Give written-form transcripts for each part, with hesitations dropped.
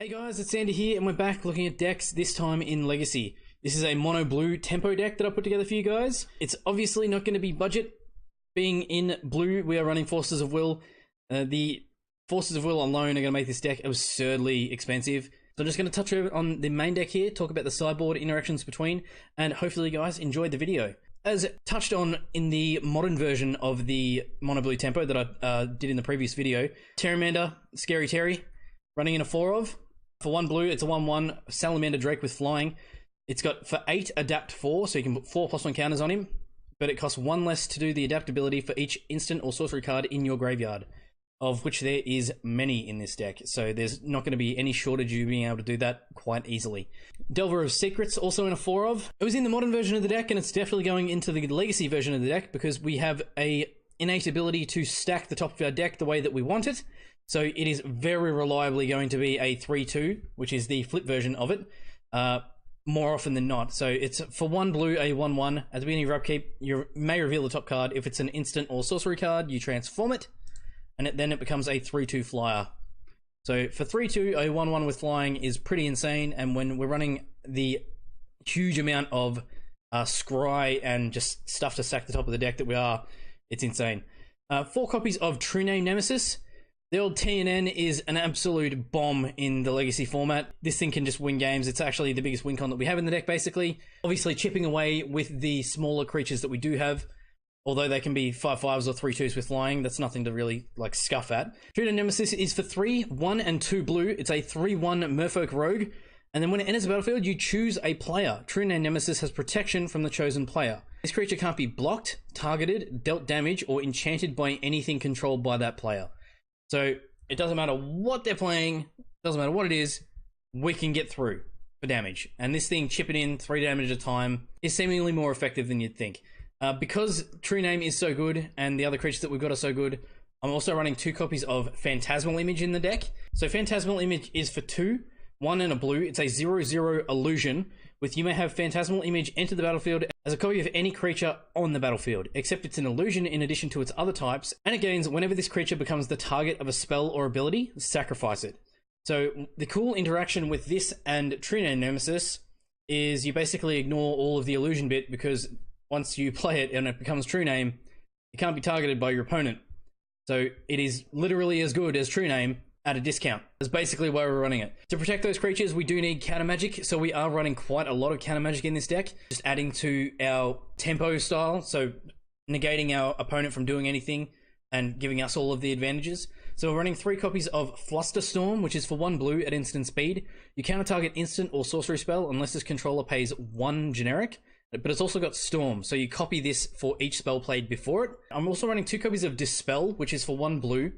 Hey guys, it's Sander here, and we're back looking at decks, this time in Legacy. This is a mono blue tempo deck that I put together for you guys. It's obviously not going to be budget. Being in blue, we are running Forces of Will. The Forces of Will alone are going to make this deck absurdly expensive. So I'm just going to touch over on the main deck here, talk about the sideboard interactions between, and hopefully you guys enjoyed the video. As touched on in the modern version of the mono blue tempo that I did in the previous video, Terramander, Scary Terry, running in a 4 of. For 1 blue, it's a 1/1 Salamander Drake with flying. It's got for 8 adapt 4, so you can put 4+1 counters on him, but it costs 1 less to do the adaptability for each instant or sorcery card in your graveyard, of which there is many in this deck, so there's not going to be any shortage of you being able to do that quite easily. Delver of Secrets, also in a 4 of. It was in the modern version of the deck, and it's definitely going into the Legacy version of the deck, because we have a innate ability to stack the top of our deck the way that we want it. So it is very reliably going to be a 3/2, which is the flip version of it, more often than not. So it's for 1 blue, a 1/1. At the beginning of your upkeep, you may reveal the top card. If it's an instant or sorcery card, you transform it, and then it becomes a 3/2 flyer. So for 3/2, a 1/1 with flying is pretty insane, and when we're running the huge amount of scry and just stuff to stack the top of the deck that we are, it's insane. 4 copies of True Name Nemesis. The old TNN is an absolute bomb in the Legacy format. This thing can just win games. It's actually the biggest win con that we have in the deck, basically. Obviously, chipping away with the smaller creatures that we do have. Although they can be 5/5s or 3/2s with flying, that's nothing to really like scuff at. True Name Nemesis is for 3, 1 and 2 blue. It's a 3/1 Merfolk Rogue. And then when it enters the battlefield, you choose a player. True Name Nemesis has protection from the chosen player. This creature can't be blocked, targeted, dealt damage, or enchanted by anything controlled by that player. So it doesn't matter what they're playing, doesn't matter what it is, we can get through for damage. And this thing chipping in 3 damage at a time is seemingly more effective than you'd think. Because True Name is so good and the other creatures that we've got are so good, I'm also running 2 copies of Phantasmal Image in the deck. So Phantasmal Image is for 2, 1 and a blue. It's a 0/0 illusion with you may have Phantasmal Image enter the battlefield as a copy of any creature on the battlefield, except it's an illusion in addition to its other types, and it gains whenever this creature becomes the target of a spell or ability, sacrifice it. So the cool interaction with this and True Name Nemesis is you basically ignore all of the illusion bit, because once you play it and it becomes True Name, it can't be targeted by your opponent. So it is literally as good as True Name at a discount. That's basically why we're running it. To protect those creatures, we do need counter magic, so we are running quite a lot of counter magic in this deck, just adding to our tempo style, so negating our opponent from doing anything and giving us all of the advantages. So we're running 3 copies of Flusterstorm, which is for 1 blue at instant speed. You counter target instant or sorcery spell unless this controller pays 1 generic, but it's also got Storm, so you copy this for each spell played before it. I'm also running 2 copies of Dispel, which is for 1 blue.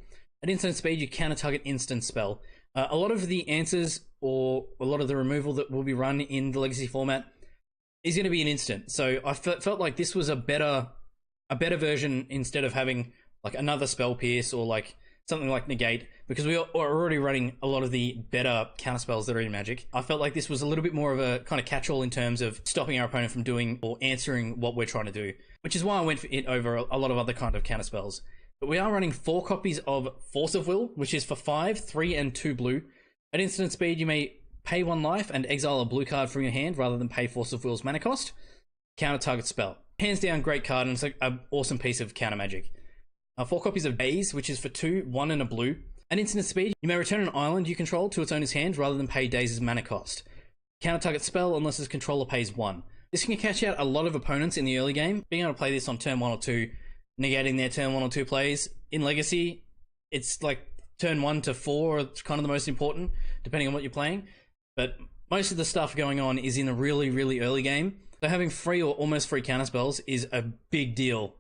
At instant speed, you counter target instant spell. A lot of the answers, or a lot of the removal that will be run in the Legacy format is going to be an instant. So I felt like this was a better version, instead of having like another Spell Pierce or like something like Negate, because we are already running a lot of the better counter spells that are in Magic. I felt like this was a little bit more of a kind of catch-all in terms of stopping our opponent from doing or answering what we're trying to do, which is why I went for it over a lot of other kind of counter spells. But we are running 4 copies of Force of Will, which is for 5, 3 and 2 blue. At instant speed, you may pay 1 life and exile a blue card from your hand rather than pay Force of Will's mana cost. Counter target spell. Hands down, great card, and it's like an awesome piece of counter magic. 4 copies of Daze, which is for 2, 1 and a blue. At instant speed, you may return an island you control to its owner's hand rather than pay Daze's mana cost. Counter target spell unless its controller pays 1. This can catch out a lot of opponents in the early game. Being able to play this on turn 1 or 2, negating their turn 1 or 2 plays. In Legacy, it's like turn 1 to 4 are kind of the most important, depending on what you're playing. But most of the stuff going on is in the really, really early game. So having free or almost free counterspells is a big deal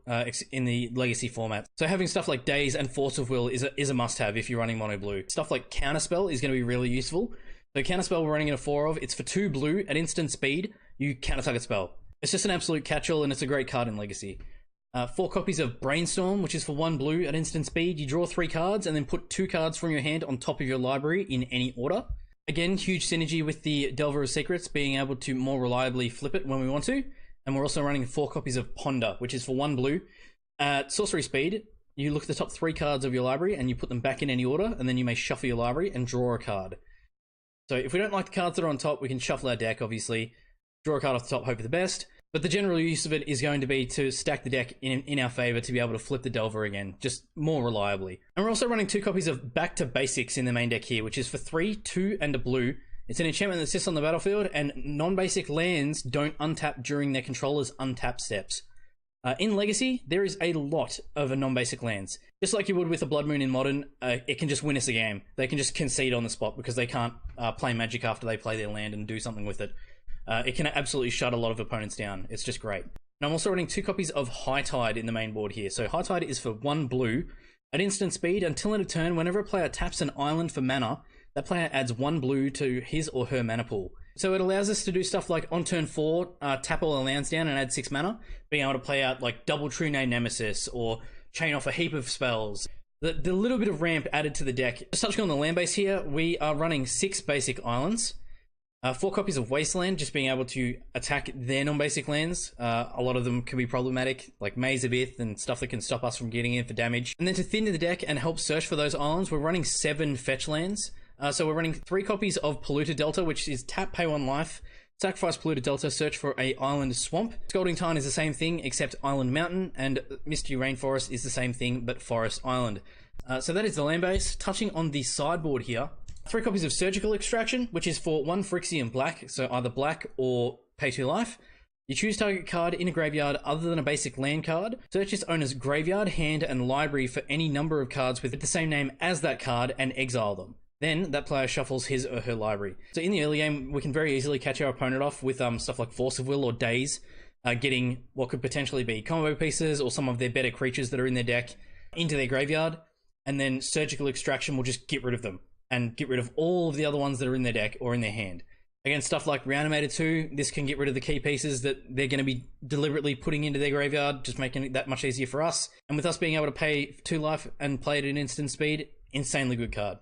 in the Legacy format. So having stuff like Daze and Force of Will is a must-have if you're running mono blue. Stuff like Counterspell is going to be really useful. So Counterspell we're running in a 4 of. It's for 2 blue. At instant speed, you counter target spell. It's just an absolute catch-all, and it's a great card in Legacy. 4 copies of Brainstorm, which is for 1 blue. At instant speed, you draw 3 cards and then put 2 cards from your hand on top of your library in any order. Again, huge synergy with the Delver of Secrets, being able to more reliably flip it when we want to. And we're also running 4 copies of Ponder, which is for 1 blue. At sorcery speed, you look at the top 3 cards of your library and you put them back in any order, and then you may shuffle your library and draw a card. So if we don't like the cards that are on top, we can shuffle our deck, obviously, draw a card off the top, hope for the best. But the general use of it is going to be to stack the deck in our favor to be able to flip the Delver again, just more reliably. And we're also running 2 copies of Back to Basics in the main deck here, which is for 3, 2, and a blue. It's an enchantment that sits on the battlefield, and non-basic lands don't untap during their controller's untap steps. In Legacy, there is a lot of non-basic lands. Just like you would with a Blood Moon in Modern, it can just win us a game. They can just concede on the spot because they can't play Magic after they play their land and do something with it. It can absolutely shut a lot of opponents down. It's just great. And I'm also running 2 copies of High Tide in the main board here. So High Tide is for 1 blue. At instant speed, until end of turn, whenever a player taps an island for mana, that player adds 1 blue to his or her mana pool. So it allows us to do stuff like on turn 4, tap all our lands down and add 6 mana, being able to play out like double True Name Nemesis or chain off a heap of spells. The little bit of ramp added to the deck. Just touching on the land base here, we are running 6 basic islands, 4 copies of Wasteland, just being able to attack their non-basic lands. A lot of them can be problematic, like Maze of Ith and stuff that can stop us from getting in for damage. And then to thin the deck and help search for those islands, we're running 7 fetch lands. So we're running 3 copies of Polluted Delta, which is tap, pay 1 life, sacrifice Polluted Delta, search for a island swamp. Scalding Tarn is the same thing, except Island Mountain, and Misty Rainforest is the same thing, but Forest Island. So that is the land base. Touching on the sideboard here, 3 copies of Surgical Extraction, which is for 1 Phyrexian black, so either black or pay 2 life. You choose target card in a graveyard other than a basic land card. Search its owner's graveyard, hand, and library for any number of cards with the same name as that card and exile them. Then that player shuffles his or her library. So in the early game, we can very easily catch our opponent off with stuff like Force of Will or Daze, getting what could potentially be combo pieces or some of their better creatures that are in their deck into their graveyard, and then Surgical Extraction will just get rid of them and get rid of all of the other ones that are in their deck or in their hand. Again, stuff like Reanimated 2, this can get rid of the key pieces that they're going to be deliberately putting into their graveyard, just making it that much easier for us. And with us being able to pay 2 life and play it at instant speed, insanely good card.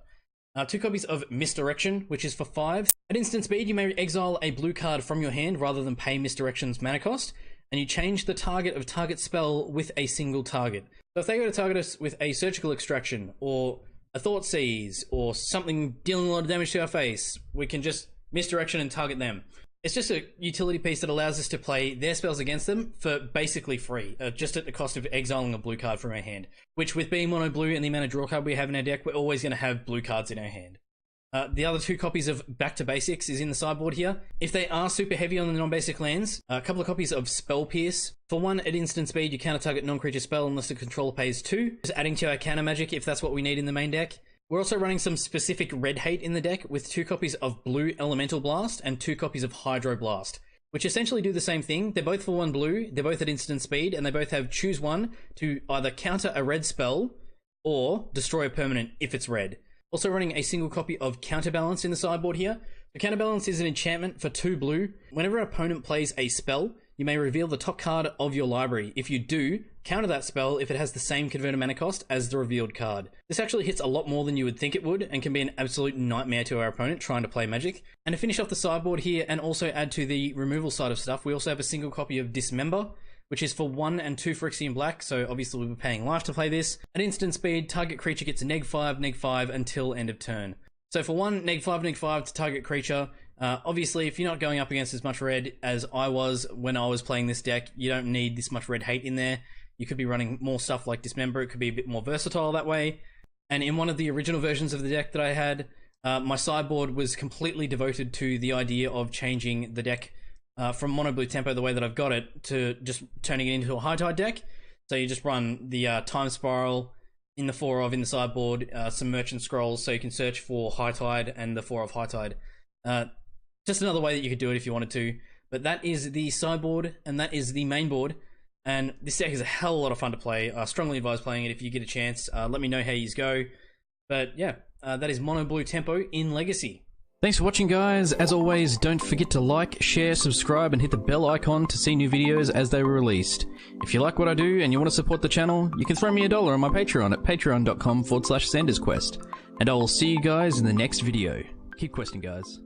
2 copies of Misdirection, which is for 5. At instant speed, you may exile a blue card from your hand rather than pay Misdirection's mana cost, and you change the target of target spell with a single target. So if they go to target us with a Surgical Extraction, or a Thoughtseize, or something dealing a lot of damage to our face, we can just Misdirection and target them. It's just a utility piece that allows us to play their spells against them for basically free, just at the cost of exiling a blue card from our hand. Which, with being mono blue and the amount of draw card we have in our deck, we're always going to have blue cards in our hand. The other 2 copies of Back to Basics is in the sideboard here. If they are super heavy on the non-basic lands, a couple of copies of Spell Pierce. For 1, at instant speed, you counter target non-creature spell unless the controller pays 2. Just adding to our counter magic if that's what we need in the main deck. We're also running some specific red hate in the deck with 2 copies of Blue Elemental Blast and 2 copies of Hydro Blast, which essentially do the same thing. They're both for 1 blue, they're both at instant speed, and they both have choose 1 to either counter a red spell or destroy a permanent if it's red. Also running a single copy of Counterbalance in the sideboard here. The Counterbalance is an enchantment for 2 blue. Whenever an opponent plays a spell, you may reveal the top card of your library. If you do, counter that spell if it has the same converted mana cost as the revealed card. This actually hits a lot more than you would think it would, and can be an absolute nightmare to our opponent trying to play Magic. And to finish off the sideboard here, and also add to the removal side of stuff, we also have a single copy of Dismember, which is for 1 and 2 Phyrexian black, so obviously we'll be paying life to play this. At instant speed, target creature gets a -5/-5 until end of turn. So for 1, -5/-5 to target creature. Obviously, if you're not going up against as much red as I was when I was playing this deck, you don't need this much red hate in there. You could be running more stuff like Dismember. It could be a bit more versatile that way. And in one of the original versions of the deck that I had, my sideboard was completely devoted to the idea of changing the deck from mono blue tempo, the way that I've got it, to just turning it into a High Tide deck. So you just run the Time Spiral in the 4 of in the sideboard, some Merchant Scrolls, so you can search for High Tide and the 4 of High Tide. Just another way that you could do it if you wanted to. But that is the sideboard, and that is the main board. And this deck is a hell of a lot of fun to play. I strongly advise playing it if you get a chance. Let me know how you go. But yeah, that is mono blue tempo in Legacy. Thanks for watching, guys. As always, don't forget to like, share, subscribe, and hit the bell icon to see new videos as they were released. If you like what I do and you want to support the channel, you can throw me $1 on my Patreon at patreon.com/ZandersQuest. And I will see you guys in the next video. Keep questing, guys.